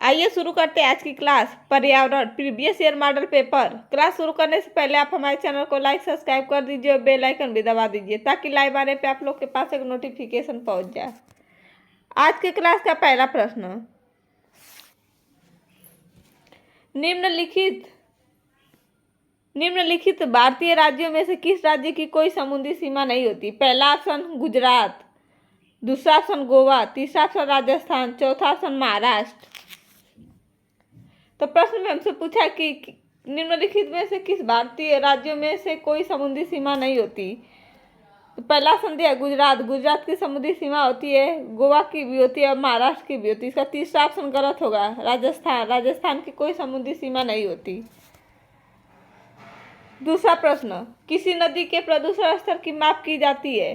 आइए शुरू करते हैं आज की क्लास पर्यावरण previous year model paper. Class शुरू करने से पहले आप हमारे चैनल को लाइक सब्सक्राइब कर दीजिए और बेल आइकन भी दबा दीजिए ताकि लाइव आने पे आप लोग के पास एक नोटिफिकेशन पहुंच जाए। आज की क्लास का पहला प्रश्न, निम्नलिखित भारतीय राज्यों में से किस राज्य की कोई समुद्री सीमा नहीं होती? पहला ऑप्शन गुजरात, दूसरा ऑप्शन गोवा, तीसरा ऑप्शन राजस्थान, चौथा ऑप्शन महाराष्ट्र। तो प्रश्न में हमसे पूछा कि निम्नलिखित में से किस भारतीय राज्यों में से कोई समुद्री सीमा नहीं होती? तो पहला ऑप्शन दिया गुजरात, गुजरात की समुद्री सीमा होती है, गोवा की भी होती है और महाराष्ट्र की भी होती है। इसका तीसरा ऑप्शन गलत होगा, राजस्थान, राजस्थान की कोई समुद्री सीमा नहीं होती। दूसरा प्रश्न, किसी नदी के प्रदूषण स्तर की माप की जाती है?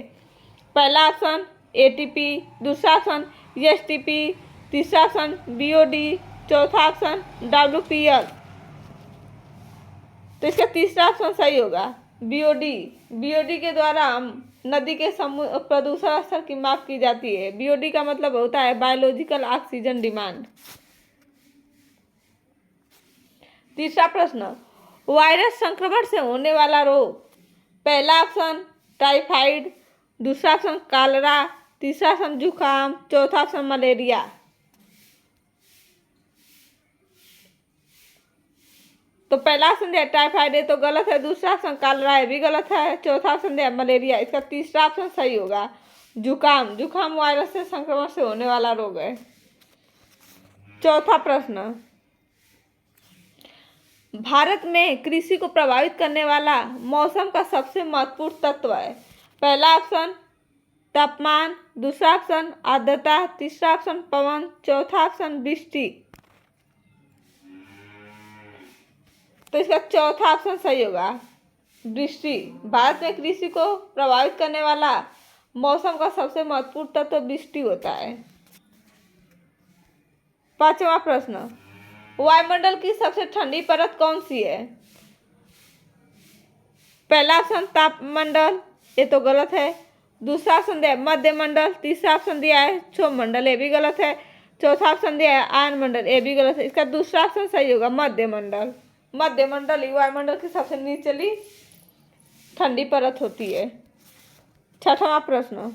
पहला ऑप्शन एटीपी, दूसरा ऑप्शन एसटीपी, तीसरा ऑप्शन बीओडी, चौथा ऑप्शन डब्ल्यूपीएल। तो इसका तीसरा ऑप्शन सही होगा, बीओडी। बीओडी के द्वारा हम नदी के प्रदूषण स्तर की माप की जाती है। बीओडी का मतलब होता है बायोलॉजिकल ऑक्सीजन डिमांड। तीसरा प्रश्न, वायरस संक्रमण से होने वाला रोग? पहला ऑप्शन टाइफाइड, दूसरा ऑप्शन कॉलरा, तीसरा ऑप्शन जुकाम, चौथा ऑप्शन मलेरिया। तो पहला ऑप्शन दिया टाइफाइड है तो गलत है, दूसरा ऑप्शन कॉलरा है भी गलत है, चौथा ऑप्शन दिया मलेरिया। इसका तीसरा ऑप्शन सही होगा, जुकाम। जुकाम वायरस से संक्रमण से होने वाला रोग है। चौथा प्रश्न, भारत में कृषि को प्रभावित करने वाला मौसम का सबसे महत्वपूर्ण तत्व है? पहला ऑप्शन तापमान, दूसरा ऑप्शन आर्द्रता, तीसरा ऑप्शन पवन, चौथा ऑप्शन वृष्टि। तो इसका चौथा ऑप्शन सही होगा, वृष्टि। भारत में कृषि को प्रभावित करने वाला मौसम का सबसे महत्वपूर्ण तत्व वृष्टि होता है। पांचवा प्रश्न, वायुमंडल की सबसे ठंडी परत कौन सी है? पहला ऑप्शन तापमंडल, ये तो गलत है, दूसरा ऑप्शन दिया है मध्य मंडल, तीसरा ऑप्शन दिया है क्षोभ मंडल, ये भी गलत है, चौथा ऑप्शन दिया है आयन मंडल, ये भी गलत है। इसका दूसरा ऑप्शन सही होगा, मध्य मंडल। मध्य मंडल ही वायुमंडल की सबसे निचली ठंडी परत होती है। छठवां प्रश्न,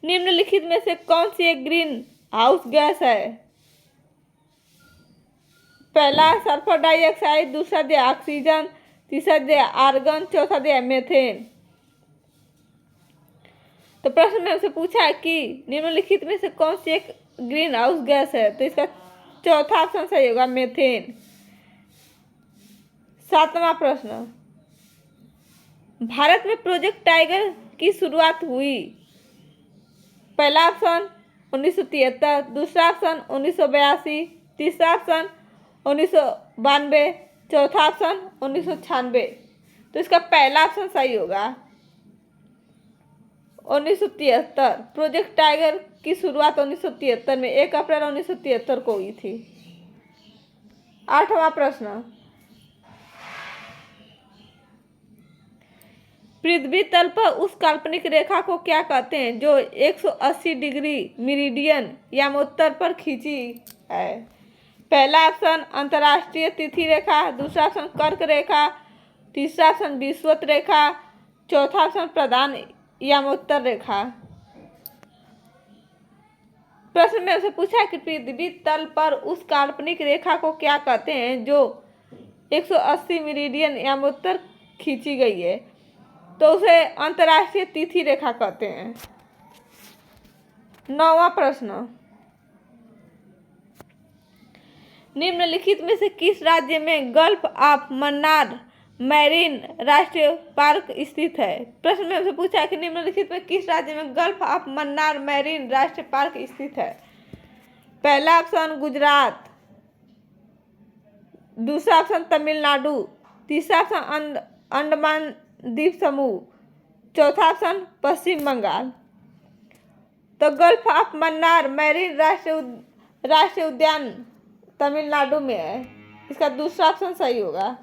निम्नलिखित में से कौन सी एक ग्रीन हाउस गैस है? पहला सल्फर डाइऑक्साइड, दूसरा दिया ऑक्सीजन, तीसरा दिया आर्गन, चौथा दिया मेथेन। तो प्रश्न में हमसे पूछा है कि निम्नलिखित में से कौन सी एक ग्रीन हाउस गैस है? तो इसका चौथा ऑप्शन सही होगा, मेथेन। सातवां प्रश्न, भारत में प्रोजेक्ट टाइगर की शुरुआत हुई? पहला ऑप्शन 1973, दूसरा ऑप्शन 1982, तीसरा ऑप्शन 1992, चौथा ऑप्शन 1996। तो इसका पहला ऑप्शन सही होगा, 1973। प्रोजेक्ट टाइगर की शुरुआत 1973 में 1 अप्रैल 1973 को हुई थी। आठवां प्रश्न, पृथ्वी तल पर उस काल्पनिक रेखा को क्या कहते हैं जो 180 डिग्री मेरिडियन यमोत्तर पर खींची है? पहला ऑप्शन अंतर्राष्ट्रीय तिथि रेखा, दूसरा ऑप्शन कर्क रेखा, तीसरा ऑप्शन विषुवत रेखा, चौथा ऑप्शन प्रधान यमोत्तर रेखा। प्रश्न में उसे पूछा कि पृथ्वी तल पर उस काल्पनिक रेखा को क्या कहते हैं जो 180 मेरिडियन यमोत्तर खींची गई है? तो उसे अंतर्राष्ट्रीय तिथि रेखा कहते हैं। नौवां प्रश्न, निम्नलिखित में से किस राज्य में गल्फ ऑफ मन्नार मैरीन राष्ट्रीय पार्क स्थित है? प्रश्न में हमसे पूछा है कि निम्नलिखित में किस राज्य में गल्फ ऑफ मन्नार मैरीन राष्ट्रीय पार्क स्थित है? पहला ऑप्शन गुजरात, दूसरा ऑप्शन तमिलनाडु, तीसरा ऑप्शन अंडमान द्वीप समूह, चौथा ऑप्शन पश्चिम बंगाल। तो गल्फ ऑफ मन्नार मैरीन राष्ट्रीय उद्यान तमिलनाडु में है। इसका दूसरा ऑप्शन सही होगा।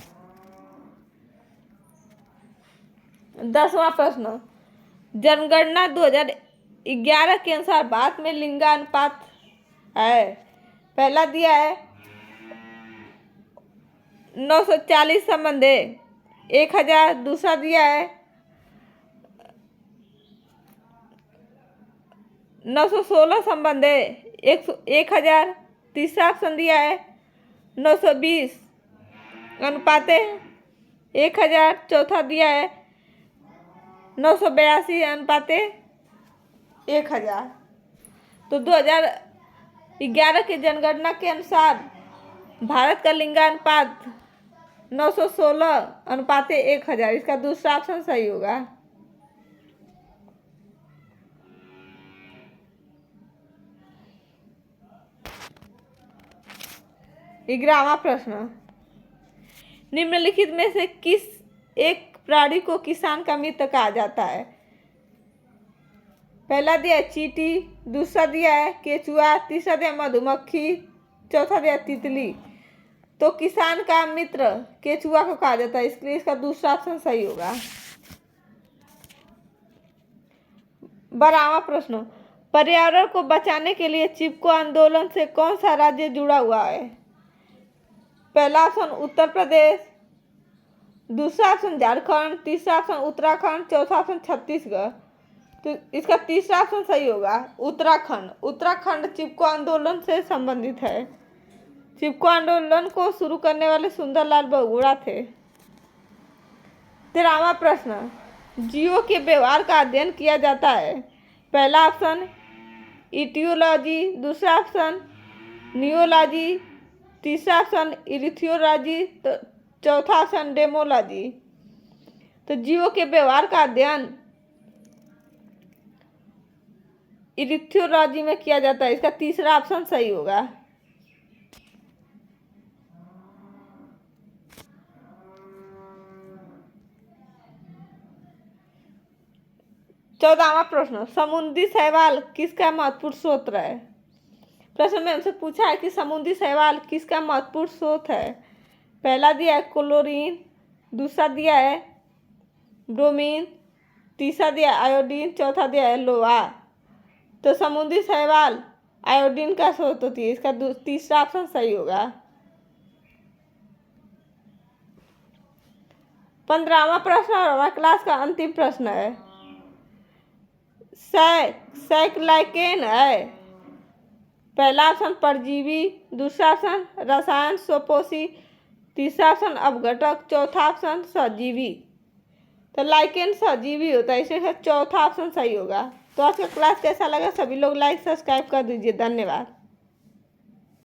10वां प्रश्न, जनगणना 2011 के अनुसार भारत में लिंगानुपात है? पहला दिया है 940 संबंध है 1000। दूसरा दिया है 916 संबंध है 1000। तीसरा ऑप्शन दिया है 920 अनुपात 1000। चौथा दिया है 982 अनुपात 1000। तो 2011 की जनगणना के अनुसार भारत का लिंगानुपात 916 अनुपात 1000। इसका दूसरा ऑप्शन सही होगा। 11वां प्रश्न, निम्नलिखित में से किस एक प्राणी को किसान का मित्र कहा जाता है? पहला दिया है चींटी, दूसरा दिया है केचुआ, तीसरा दिया मधुमक्खी, चौथा दिया तितली। तो किसान का मित्र केचुआ को कहा जाता है, इसलिए इसका दूसरा ऑप्शन सही होगा। 12वां प्रश्न, पर्यावरण को बचाने के लिए चिपको आंदोलन से कौन सा राज्य जुड़ा हुआ है? पहला ऑप्शन उत्तर प्रदेश, दूसरा ऑप्शन झारखंड, तीसरा ऑप्शन उत्तराखंड, चौथा ऑप्शन छत्तीसगढ़। तो इसका तीसरा ऑप्शन सही होगा उत्तराखंड। उत्तराखंड चिपको आंदोलन से संबंधित है। चिपको आंदोलन को शुरू करने वाले सुंदरलाल बहुगुणा थे। 13वां प्रश्न, जीवों के व्यवहार का अध्ययन किया जाता है। पहला ऑप्शन इटियोलॉजी, दूसरा ऑप्शन नियोलॉजी, तीसरा ऑप्शन इरिथियोलॉजी, तो चौथा ऑप्शन डेमोलॉजी। तो जीवों के व्यवहार का अध्ययन इरिथियोलॉजी में किया जाता है, इसका तीसरा ऑप्शन सही होगा। 14वां प्रश्न, समुद्री शैवाल किसका महत्वपूर्ण स्रोत है? प्रश्न में हमसे पूछा है कि समुद्री शैवाल किसका महत्वपूर्ण स्रोत है। पहला दिया है क्लोरीन, दूसरा दिया है ब्रोमीन, तीसरा दिया है आयोडीन, चौथा दिया है लोहा। तो समुद्री शैवाल आयोडीन का स्रोत होती है, इसका तीसरा ऑप्शन सही होगा। 15वां प्रश्न और हमारे क्लास का अंतिम प्रश्न है, सैकलाइकेन है। पहला ऑप्शन परजीवी, दूसरा ऑप्शन रसायन स्वपोषी, तीसरा ऑप्शन अपघटक, चौथा ऑप्शन सहजीवी। तो लाइकेन सहजीवी होता है, इसलिए चौथा ऑप्शन सही होगा। तो आज का क्लास कैसा लगा? सभी लोग लाइक सब्सक्राइब कर दीजिए। धन्यवाद।